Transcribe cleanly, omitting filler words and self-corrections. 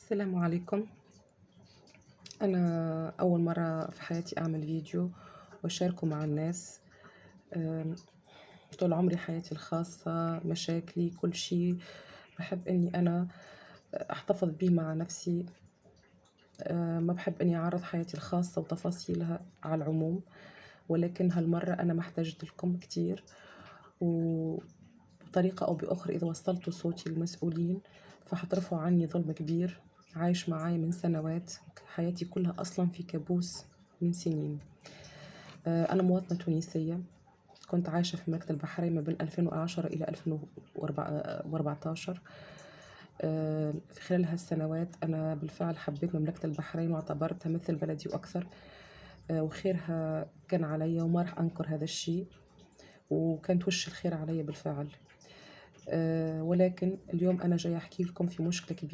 السلام عليكم. أنا أول مرة في حياتي أعمل فيديو وأشاركه مع الناس. آم، طول عمري حياتي الخاصة، مشاكلي، كل شيء بحب إني أنا أحتفظ بيه مع نفسي. ما بحب إني أعرض حياتي الخاصة وتفاصيلها على العموم، ولكن هالمرة أنا محتاجة لكم كتير، وبطريقة أو بأخرى إذا وصلتوا صوتي للمسؤولين فحترفعوا عني ظلم كبير عايش معاي من سنوات. حياتي كلها أصلا في كابوس من سنين. أنا مواطنة تونسية، كنت عايشة في مملكة البحرين ما بين 2010 إلى 2014. في خلال هالسنوات أنا بالفعل حبيت مملكة البحرين واعتبرتها مثل بلدي وأكثر. وخيرها كان علي وما راح أنكر هذا الشيء، وكانت وش الخير علي بالفعل. ولكن اليوم أنا جاي أحكي لكم في مشكلة كبيرة